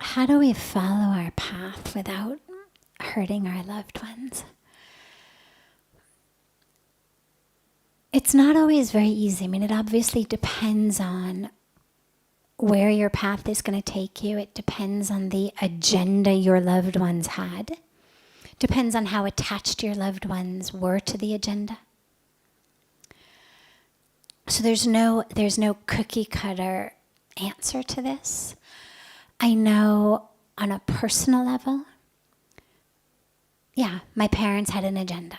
How do we follow our path without hurting our loved ones? It's not always very easy. I mean, it obviously depends on where your path is going to take you. It depends on the agenda your loved ones had. Depends on how attached your loved ones were to the agenda. So there's no cookie cutter answer to this. I know on a personal level, yeah, my parents had an agenda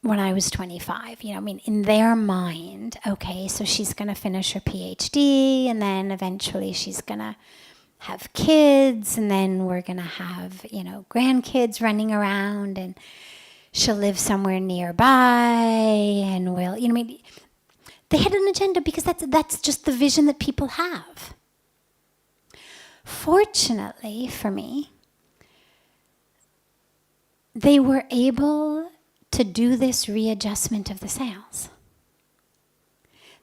when I was 25. I mean, in their mind, okay, so she's going to finish her PhD, and then eventually she's going to have kids, and then we're going to have, grandkids running around, and she'll live somewhere nearby, and we'll, they had an agenda because that's just the vision that people have. Fortunately for me, they were able to do this readjustment of the sails.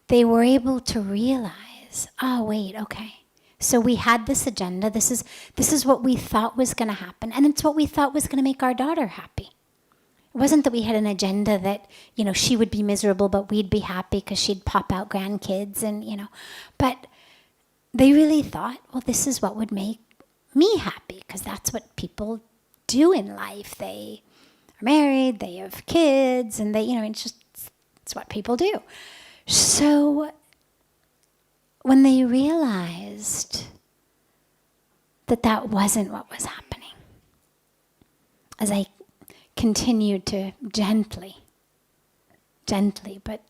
They were able to realize, oh wait, okay. So we had this agenda, this is what we thought was going to happen, and it's what we thought was going to make our daughter happy. It wasn't that we had an agenda that, she would be miserable, but we'd be happy because she'd pop out grandkids and, but they really thought, well, this is what would make me happy, because that's what people do in life. They are married, they have kids, and they, it's what people do. So when they realized that wasn't what was happening, as I continued to gently but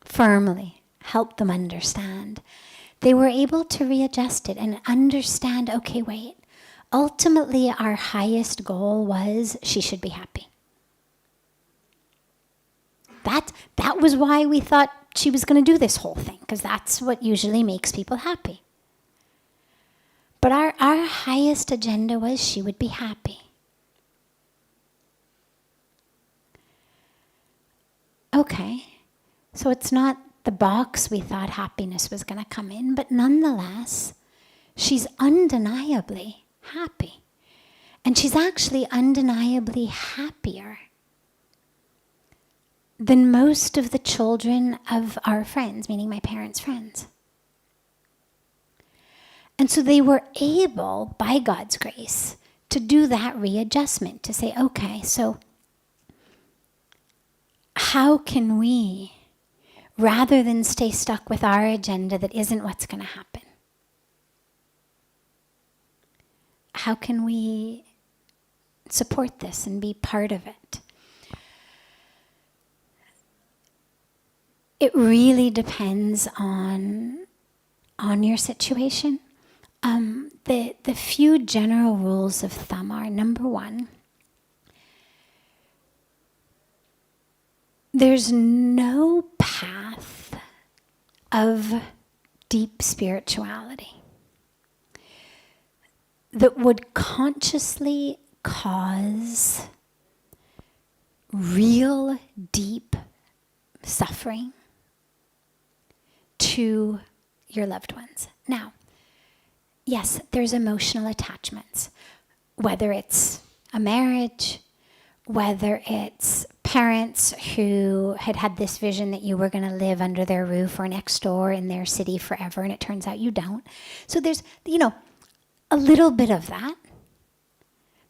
firmly help them understand, they were able to readjust it and understand, okay, wait, ultimately our highest goal was she should be happy. That was why we thought she was going to do this whole thing, because that's what usually makes people happy. But our highest agenda was she would be happy. Okay, so it's not the box we thought happiness was going to come in, but nonetheless, she's undeniably happy. And she's actually undeniably happier than most of the children of our friends, meaning my parents' friends. And so they were able, by God's grace, to do that readjustment, to say, okay, so how can we, rather than stay stuck with our agenda that isn't what's going to happen, how can we support this and be part of it? It really depends on your situation. The few general rules of thumb are, number one, there's no path of deep spirituality that would consciously cause real deep suffering to your loved ones. Now, yes, there's emotional attachments, whether it's a marriage, whether it's parents who had this vision that you were going to live under their roof or next door in their city forever, and it turns out you don't. So there's, a little bit of that.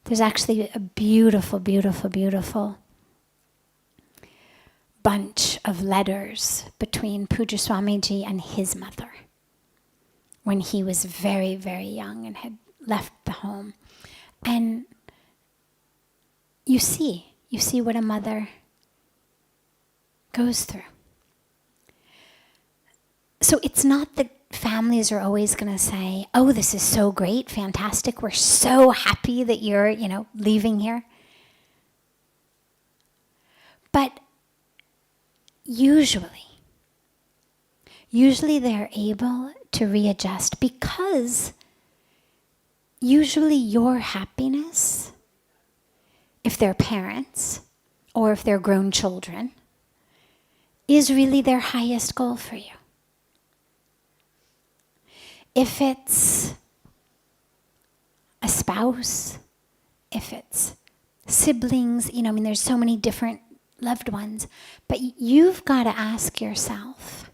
There's actually a beautiful, beautiful, beautiful bunch of letters between Pujya Swamiji and his mother when he was very, very young and had left the home. And you see what a mother goes through. So it's not that families are always going to say, oh, this is so great, fantastic, we're so happy that you're, leaving here. But usually they're able to readjust, because usually your happiness, if they're parents or if they're grown children, is really their highest goal for you. if it's a spouse, if it's siblings, there's so many different loved ones, but you've got to ask yourself,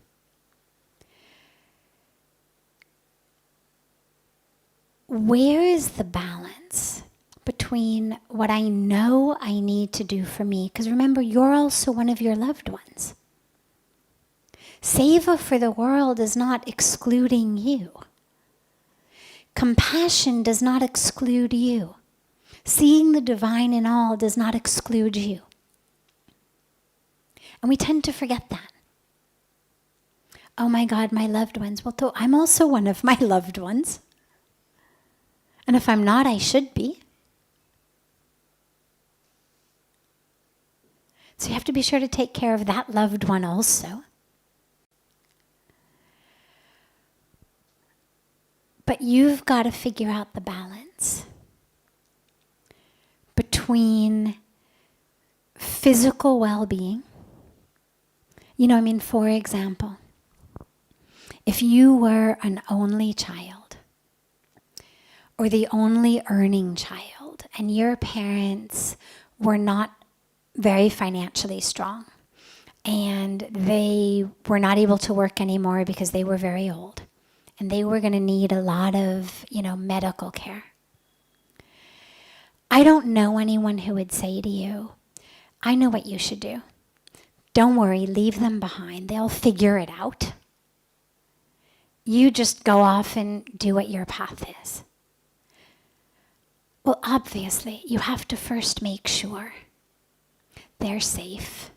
where is the balance between what I know I need to do for me? Because remember, you're also one of your loved ones. Seva for the world is not excluding you. Compassion does not exclude you. Seeing the divine in all does not exclude you. And we tend to forget that. Oh my God, my loved ones. Well, I'm also one of my loved ones. And if I'm not, I should be. So you have to be sure to take care of that loved one also. But you've got to figure out the balance between physical well-being. For example, if you were an only child or the only earning child and your parents were not very financially strong and they were not able to work anymore because they were very old, and they were going to need a lot of, medical care. I don't know anyone who would say to you, I know what you should do. Don't worry, leave them behind. They'll figure it out. You just go off and do what your path is. Well, obviously, you have to first make sure they're safe,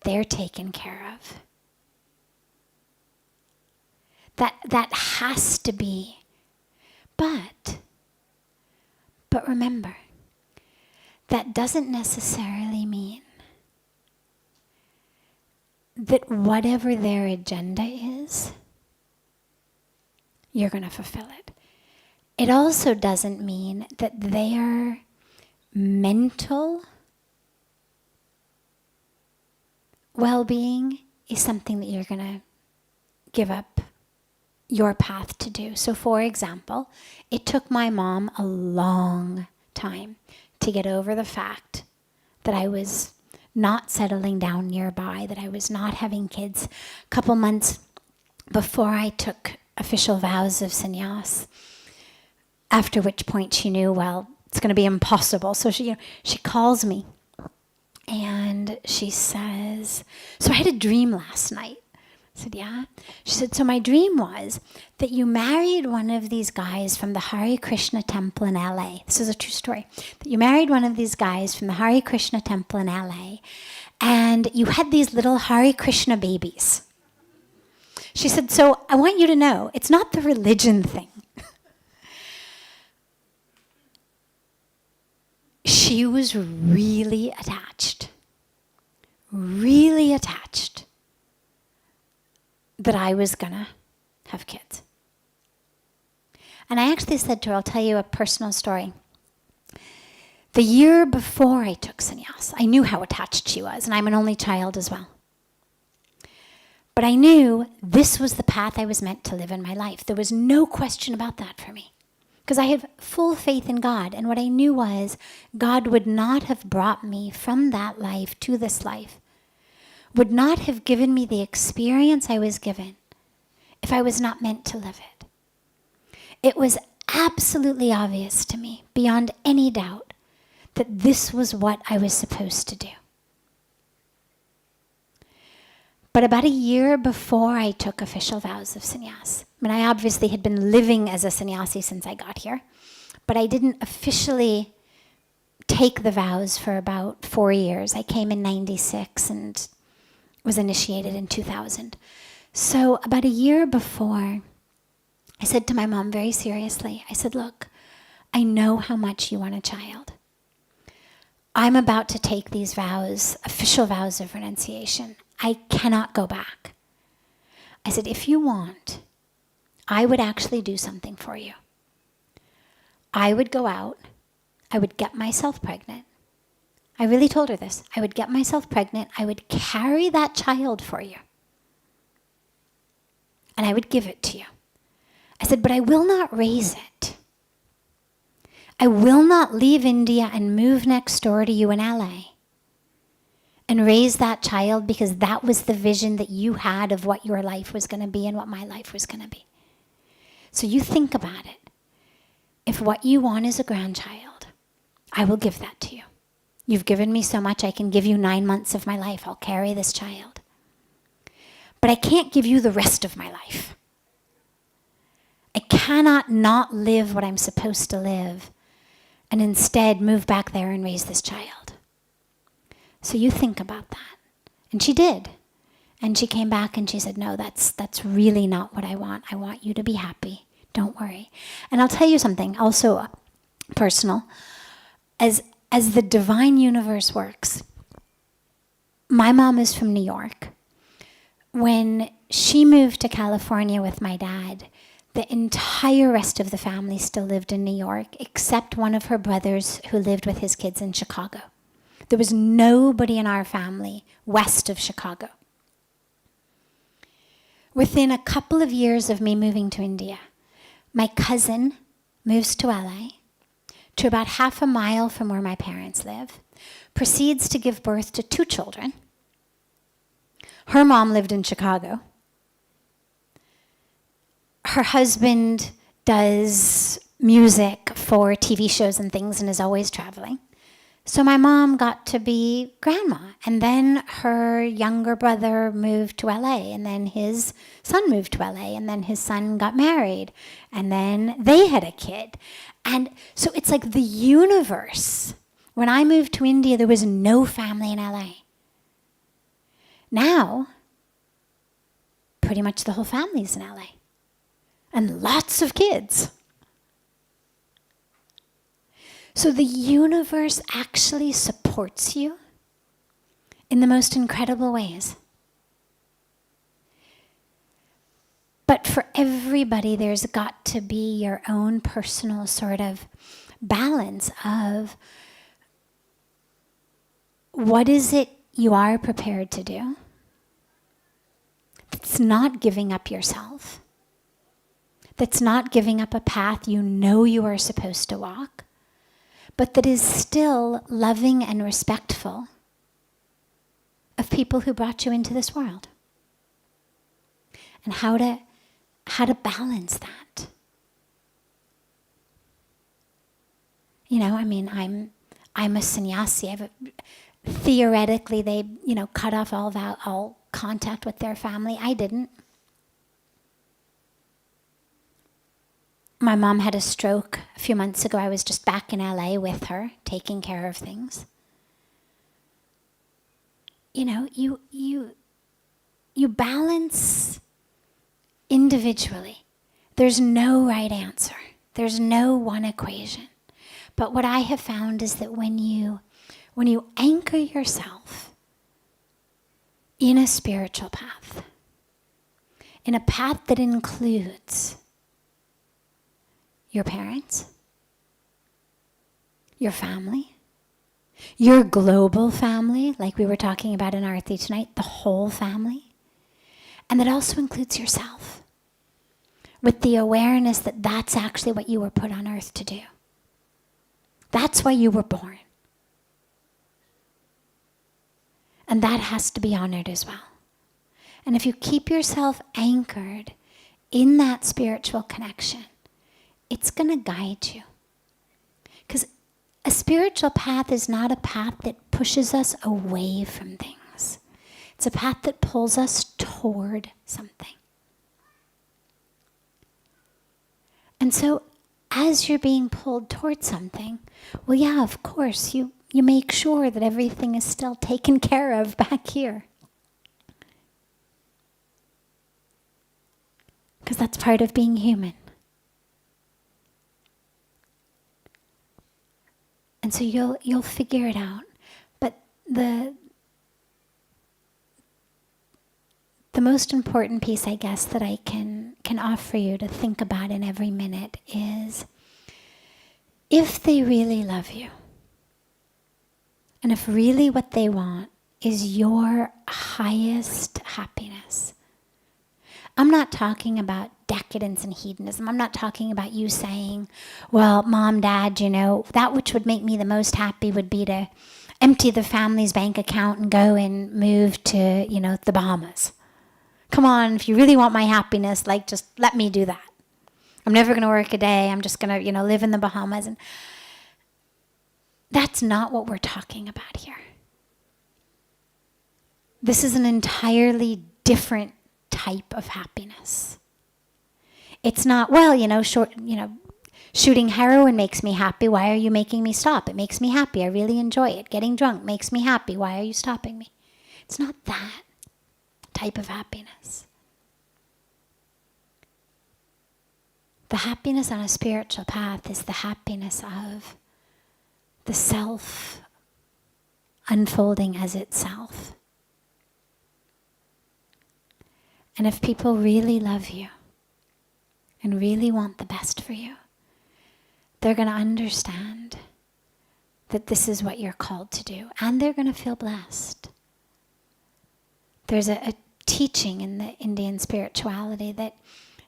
they're taken care of. That has to be. But remember, that doesn't necessarily mean that whatever their agenda is, you're going to fulfill it. It also doesn't mean that their mental well-being is something that you're going to give up your path to do. So for example, it took my mom a long time to get over the fact that I was not settling down nearby, that I was not having kids. A couple months before I took official vows of sannyas, after which point she knew, well, it's going to be impossible. So she calls me and she says, so I had a dream last night. I said, yeah. She said, so my dream was that you married one of these guys from the Hare Krishna temple in LA. This is a true story. That you married one of these guys from the Hare Krishna temple in LA, and you had these little Hare Krishna babies. She said, so I want you to know, it's not the religion thing. She was really attached that I was gonna have kids. And I actually said to her, I'll tell you a personal story. The year before I took sannyas, I knew how attached she was, and I'm an only child as well. But I knew this was the path I was meant to live in my life. There was no question about that for me. Because I had full faith in God, and what I knew was God would not have brought me from that life to this life, would not have given me the experience I was given if I was not meant to live it. It was absolutely obvious to me, beyond any doubt, that this was what I was supposed to do. But about a year before I took official vows of sannyas, I obviously had been living as a sannyasi since I got here, but I didn't officially take the vows for about 4 years. I came in 96 and was initiated in 2000. So about a year before, I said to my mom very seriously, I said, look, I know how much you want a child. I'm about to take these vows, official vows of renunciation. I cannot go back. I said, if you want, I would actually do something for you. I would go out, I would get myself pregnant. I really told her this. I would get myself pregnant, I would carry that child for you, and I would give it to you. I said, but I will not raise it. I will not leave India and move next door to you in LA and raise that child because that was the vision that you had of what your life was going to be and what my life was going to be. So you think about it. If what you want is a grandchild, I will give that to you. You've given me so much, I can give you 9 months of my life. I'll carry this child. But I can't give you the rest of my life. I cannot not live what I'm supposed to live and instead move back there and raise this child. So you think about that. And she did. And she came back and she said, no, that's really not what I want. I want you to be happy. Don't worry. And I'll tell you something, also personal. As the divine universe works, my mom is from New York. When she moved to California with my dad, the entire rest of the family still lived in New York, except one of her brothers who lived with his kids in Chicago. There was nobody in our family west of Chicago. Within a couple of years of me moving to India, my cousin moves to LA, to about half a mile from where my parents live, proceeds to give birth to 2 children. Her mom lived in Chicago. Her husband does music for TV shows and things and is always traveling. So my mom got to be grandma. And then her younger brother moved to LA. And then his son moved to LA. And then his son got married. And then they had a kid. And so it's like the universe. When I moved to India, there was no family in LA. Now, pretty much the whole family's in LA. And lots of kids. So the universe actually supports you in the most incredible ways. But for everybody, there's got to be your own personal sort of balance of what is it you are prepared to do. That's not giving up yourself. That's not giving up a path you know you are supposed to walk, but that is still loving and respectful of people who brought you into this world. And how to balance that. You know, I mean, I'm a sannyasi. Theoretically, they, cut off all contact with their family. I didn't. My mom had a stroke a few months ago. I was just back in LA with her, taking care of things. You balance individually. There's no right answer. There's no one equation. But what I have found is that when you anchor yourself in a spiritual path, in a path that includes your parents, your family, your global family, like we were talking about in Aarti tonight, the whole family, and that also includes yourself, with the awareness that that's actually what you were put on earth to do. That's why you were born. And that has to be honored as well. And if you keep yourself anchored in that spiritual connection, it's going to guide you. Because a spiritual path is not a path that pushes us away from things. It's a path that pulls us toward something. And so as you're being pulled toward something, well, yeah, of course, you make sure that everything is still taken care of back here. Because that's part of being human. And so you'll figure it out. But the most important piece, I guess, that I can offer you to think about in every minute is, if they really love you, and if really what they want is your highest happiness. I'm not talking about decadence and hedonism. I'm not talking about you saying, well, mom, dad, that which would make me the most happy would be to empty the family's bank account and go and move to, the Bahamas. Come on, if you really want my happiness, just let me do that. I'm never going to work a day. I'm just going to, live in the Bahamas. And that's not what we're talking about here. This is an entirely different type of happiness. It's not, shooting heroin makes me happy. Why are you making me stop? It makes me happy. I really enjoy it. Getting drunk makes me happy. Why are you stopping me? It's not that type of happiness. The happiness on a spiritual path is the happiness of the self unfolding as itself. And if people really love you and really want the best for you, they're going to understand that this is what you're called to do, and they're going to feel blessed. There's a teaching in the Indian spirituality that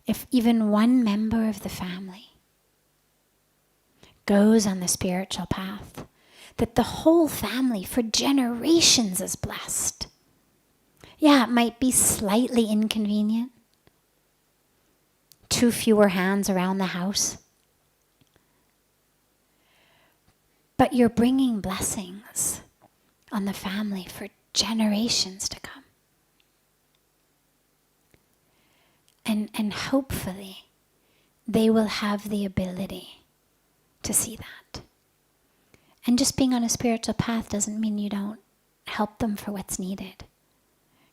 if even one member of the family goes on the spiritual path, that the whole family for generations is blessed. Yeah, it might be slightly inconvenient. 2 fewer hands around the house. But you're bringing blessings on the family for generations to come. And hopefully, they will have the ability to see that. And just being on a spiritual path doesn't mean you don't help them for what's needed.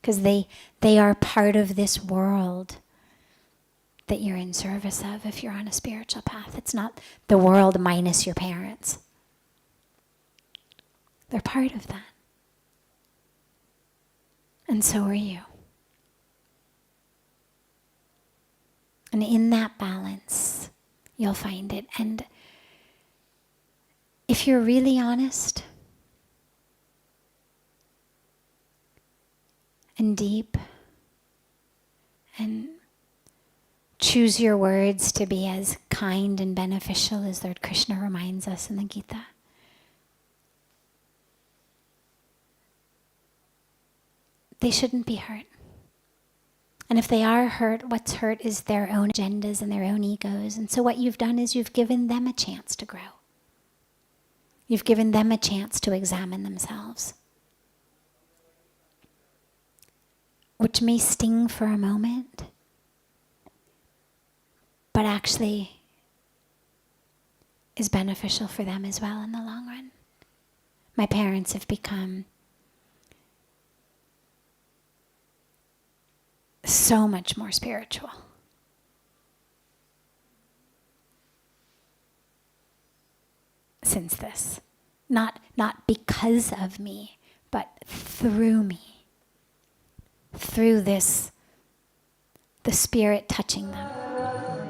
Because they are part of this world that you're in service of if you're on a spiritual path. It's not the world minus your parents. They're part of that. And so are you. And in that balance, you'll find it. And if you're really honest and deep and choose your words to be as kind and beneficial as Lord Krishna reminds us in the Gita, they shouldn't be hurt. And if they are hurt, what's hurt is their own agendas and their own egos. And so what you've done is you've given them a chance to grow. You've given them a chance to examine themselves. Which may sting for a moment, but actually is beneficial for them as well in the long run. My parents have become so much more spiritual. Since this. Not because of me, but through me. Through this, the Spirit touching them.